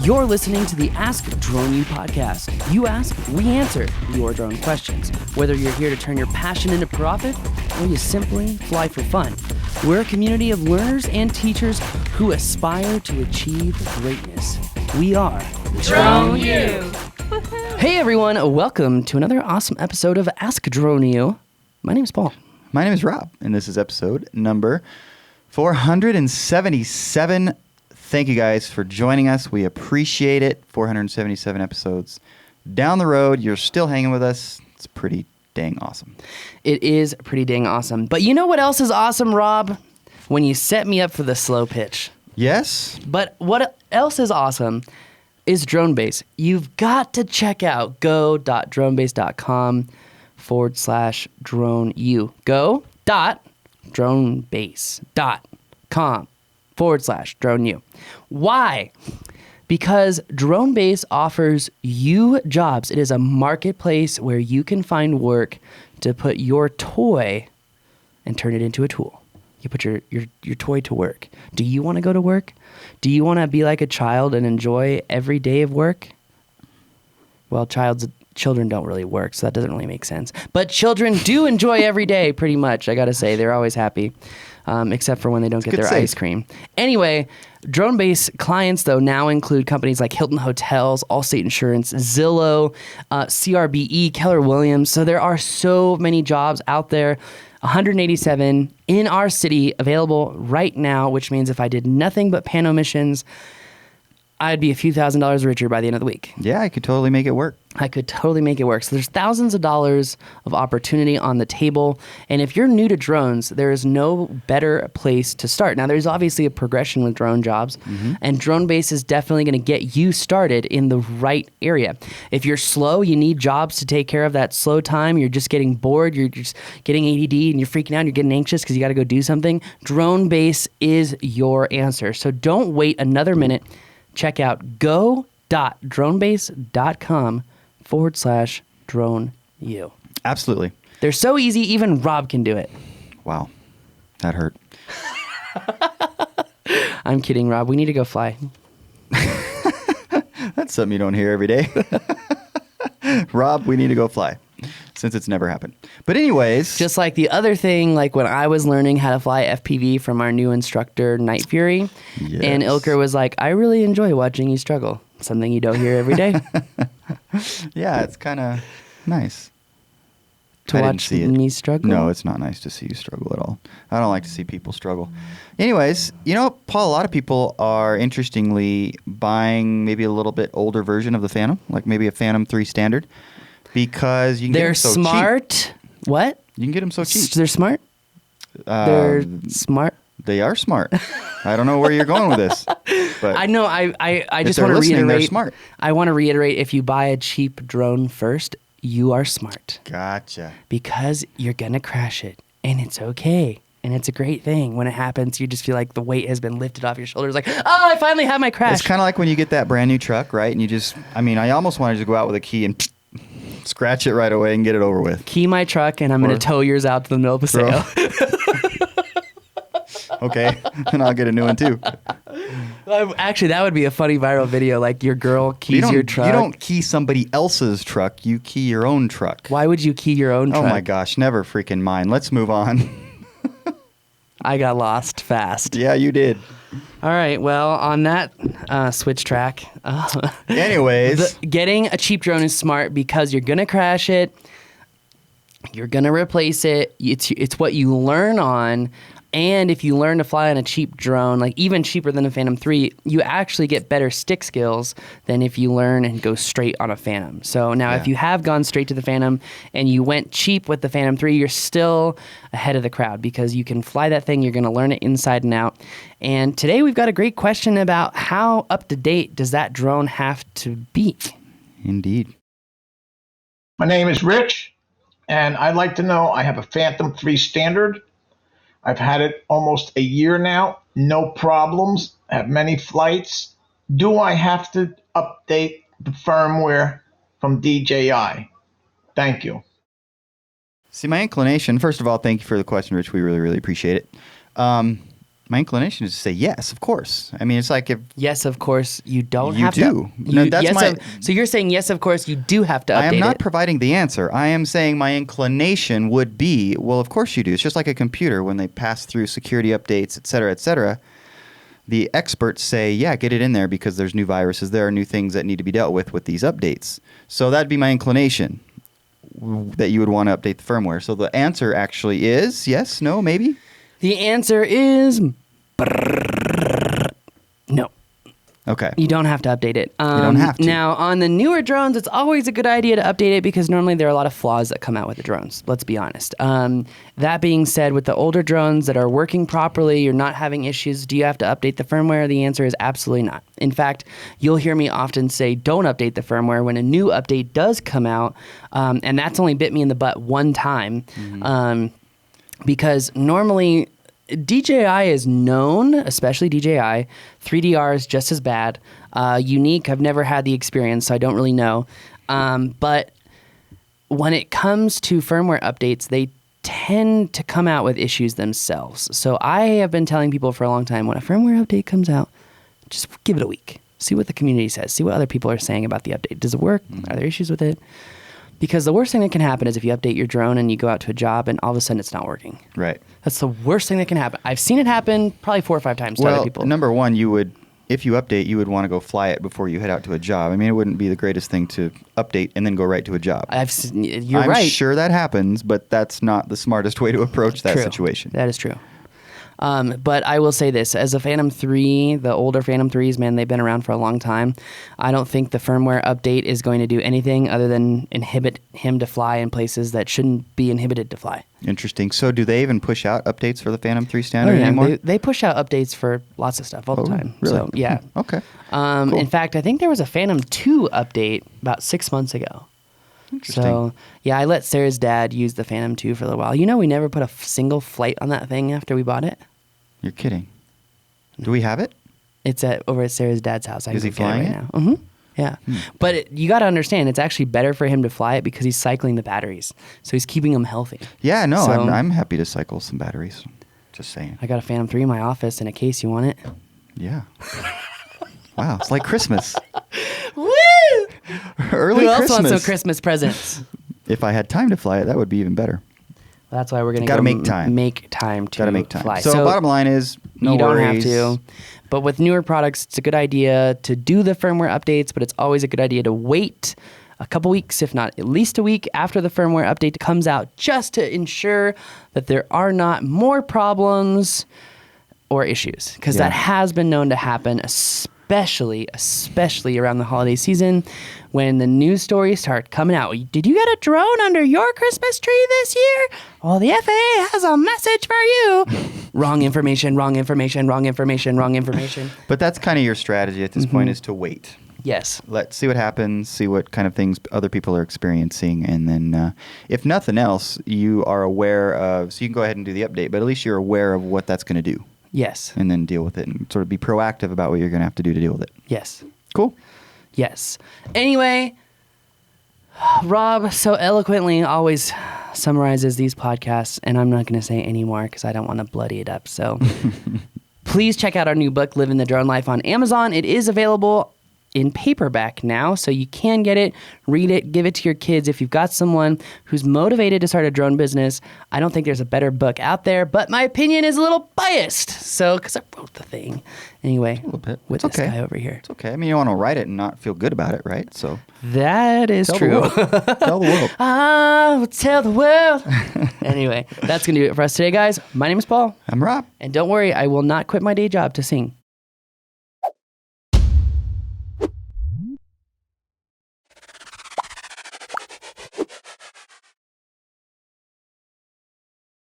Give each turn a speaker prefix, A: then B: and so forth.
A: You're listening to the Ask Drone U podcast. You ask, we answer your drone questions. Whether you're here to turn your passion into profit or you simply fly for fun, we're a community of learners and teachers who aspire to achieve greatness. We are
B: Drone U.
A: Hey everyone, welcome to another awesome episode of Ask Drone U. My name is Paul.
C: My name is Rob, and this is episode number 477. Thank you guys for joining us. We appreciate it. 477 episodes down the road. You're still hanging with us. It's pretty dang awesome.
A: It is pretty dang awesome. But you know what else is awesome, Rob? When you set me up for the slow pitch.
C: Yes?
A: But what else is awesome is DroneBase. You've got to check out go.dronebase.com/droneu. Go.dronebase.com/droneu. Why? Because DroneBase offers you jobs. It is a marketplace where you can find work to put your toy and turn it into a tool. You put your toy to work. Do you want to go to work? Do you want to be like a child and enjoy every day of work? Well, children don't really work, so that doesn't really make sense. But children do enjoy every day, pretty much, I got to say. They're always happy, except for when they don't get their ice cream. Anyway, DroneBase clients, though, now include companies like Hilton Hotels, Allstate Insurance, Zillow, CRBE, Keller Williams. So there are so many jobs out there. 187 in our city available right now, which means if I did nothing but Pano missions, I'd be a few $1,000s richer by the end of the week.
C: Yeah, I could totally make it work.
A: I could totally make it work. So there's thousands of dollars of opportunity on the table. And if you're new to drones, there is no better place to start. Now, there's obviously a progression with drone jobs, and DroneBase is definitely going to get you started in the right area. If you're slow, you need jobs to take care of that slow time. You're just getting bored. You're just getting ADD and you're freaking out. You're getting anxious because you got to go do something. DroneBase is your answer. So don't wait another minute. Check out go.dronebase.com/droneu.
C: Absolutely.
A: They're so easy, even Rob can do it.
C: Wow. That hurt.
A: I'm kidding, Rob. We need to go fly.
C: That's something you don't hear every day. Rob, we need to go fly, since it's never happened. But anyways.
A: Just like the other thing, like when I was learning how to fly FPV from our new instructor, Night Fury,
C: Yes.
A: and Ilker was like, I really enjoy watching you struggle. Something you don't hear every day.
C: Yeah, it's kind of nice.
A: To watch me struggle?
C: No, it's not nice to see you struggle at all. I don't like to see people struggle. Anyways, you know, Paul, a lot of people are interestingly buying maybe a little bit older version of the Phantom, like maybe a Phantom 3 Standard, because you can get them so
A: smart.
C: cheap.
A: What?
C: You can get them so cheap.
A: They're smart? They're smart?
C: They are smart. I don't know where you're going with this. But
A: I know. I just
C: they're
A: want to
C: listening,
A: reiterate.
C: they're smart.
A: I want to reiterate, if you buy a cheap drone first, you are smart.
C: Gotcha.
A: Because you're going to crash it, and it's okay. And it's a great thing. When it happens, you just feel like the weight has been lifted off your shoulders. Like, oh, I finally have my crash.
C: It's kind of like when you get that brand new truck, right? And you just, I almost wanted to go out with a key and scratch it right away and get it over with.
A: Key my truck, and I'm going to tow yours out to the middle of Paseo.
C: Okay, and I'll get a new one too.
A: Actually, that would be a funny viral video. Like your girl keys your truck.
C: You don't key somebody else's truck. You key your own truck.
A: Why would you key your own truck?
C: Oh my gosh, never freaking mind. Let's move on.
A: I got lost fast.
C: Yeah, you did.
A: All right. Well, on that switch track.
C: Anyways.
A: Getting a cheap drone is smart because you're going to crash it. You're going to replace it. It's what you learn on. And if you learn to fly on a cheap drone, like even cheaper than a Phantom 3, you actually get better stick skills than if you learn and go straight on a Phantom. So now if you have gone straight to the Phantom and you went cheap with the Phantom 3, you're still ahead of the crowd because you can fly that thing. You're going to learn it inside and out. And today we've got a great question about how up to date does that drone have to be?
C: Indeed.
B: My name is Rich, and I'd like to know, I have a Phantom 3 Standard. I've had it almost a year now, no problems, have many flights. Do I have to update the firmware from DJI? Thank you.
C: See, my inclination, first of all, thank you for the question, Rich. We really, really appreciate it. My inclination is to say yes, of course. I mean, it's like if
A: Yes, of course, you don't
C: You
A: have
C: do.
A: to.
C: No, that's my-
A: So you're saying yes, of course, you do have to update
C: I am not
A: it.
C: providing the answer. I am saying my inclination would be, well, of course you do. It's just like a computer when they pass through security updates, et cetera, et cetera. The experts say, yeah, get it in there because there's new viruses. There are new things that need to be dealt with these updates. So that'd be my inclination, that you would want to update the firmware. So the answer actually is yes, no, maybe?
A: The answer is no.
C: Okay.
A: You don't have to update it. You
C: don't have to.
A: Now, on the newer drones, it's always a good idea to update it because normally there are a lot of flaws that come out with the drones. Let's be honest. That being said, with the older drones that are working properly, you're not having issues, do you have to update the firmware? The answer is absolutely not. In fact, you'll hear me often say don't update the firmware when a new update does come out, and that's only bit me in the butt one time, because normally DJI is known, especially DJI. 3DR is just as bad. Unique, I've never had the experience, so I don't really know. But when it comes to firmware updates, they tend to come out with issues themselves. So I have been telling people for a long time, when a firmware update comes out, just give it a week. See what the community says. See what other people are saying about the update. Does it work? Are there issues with it? Because the worst thing that can happen is if you update your drone and you go out to a job and all of a sudden it's not working.
C: Right.
A: That's the worst thing that can happen. I've seen it happen probably 4 or 5 times to other people.
C: Number one, if you update, you would want to go fly it before you head out to a job. I mean, it wouldn't be the greatest thing to update and then go right to a job.
A: You're right.
C: I'm sure that happens, but that's not the smartest way to approach that
A: True.
C: situation.
A: That is true. But I will say this, as a Phantom 3, the older Phantom 3s, man, they've been around for a long time. I don't think the firmware update is going to do anything other than inhibit him to fly in places that shouldn't be inhibited to fly.
C: Interesting. So do they even push out updates for the Phantom 3 standard anymore?
A: They push out updates for lots of stuff all the time.
C: Really?
A: So, yeah.
C: Okay.
A: Cool. In fact, I think there was a Phantom 2 update about 6 months ago.
C: Interesting.
A: So, yeah, I let Sarah's dad use the Phantom 2 for a little while. You know, we never put a single flight on that thing after we bought it.
C: You're kidding. Do we have it?
A: It's over at Sarah's dad's house.
C: Is he flying it?
A: now. Mm-hmm. Yeah. But you got to understand, it's actually better for him to fly it because he's cycling the batteries. So he's keeping them healthy.
C: Yeah, no,
A: So-
C: I'm happy to cycle some batteries. Just saying.
A: I got a Phantom 3 in my office in a case. You want it?
C: Yeah. Wow, it's like Christmas.
A: Woo!
C: Early
A: Who else
C: Christmas.
A: wants some Christmas presents?
C: If I had time to fly it, that would be even better.
A: That's why we're going to
C: Gotta make time.
A: Make time to
C: Gotta make time.
A: fly.
C: So bottom line is, no
A: you don't
C: worries.
A: have to. But with newer products, it's a good idea to do the firmware updates, but it's always a good idea to wait a couple weeks, if not at least a week after the firmware update comes out, just to ensure that there are not more problems or issues, because
C: Yeah.
A: that has been known to happen, especially around the holiday season when the news stories start coming out. Did you get a drone under your Christmas tree this year? Well, the FAA has a message for you. Wrong information.
C: But that's kind of your strategy at this point, is to wait.
A: Yes.
C: Let's see what happens, see what kind of things other people are experiencing, and then if nothing else, you are aware of, so you can go ahead and do the update, but at least you're aware of what that's going to do,
A: Yes.
C: and then deal with it, and sort of be proactive about what you're going to have to do to deal with it.
A: Yes.
C: Cool.
A: Yes. Anyway, Rob so eloquently always summarizes these podcasts, and I'm not going to say any more because I don't want to bloody it up. So please check out our new book, Living the Drone Life, on Amazon. It is available in paperback now, so you can get it, read it, give it to your kids. If you've got someone who's motivated to start a drone business, I don't think there's a better book out there, but my opinion is a little biased, so because I wrote the thing. Anyway,
C: A little bit.
A: with
C: It's
A: this
C: okay.
A: guy over here.
C: It's okay. I mean, you want to write it and not feel good about it, right? So
A: That is
C: tell
A: true.
C: the world. Tell the world.
A: I will tell the world. Anyway, that's going to do it for us today, guys. My name is Paul.
C: I'm Rob.
A: And don't worry, I will not quit my day job to sing.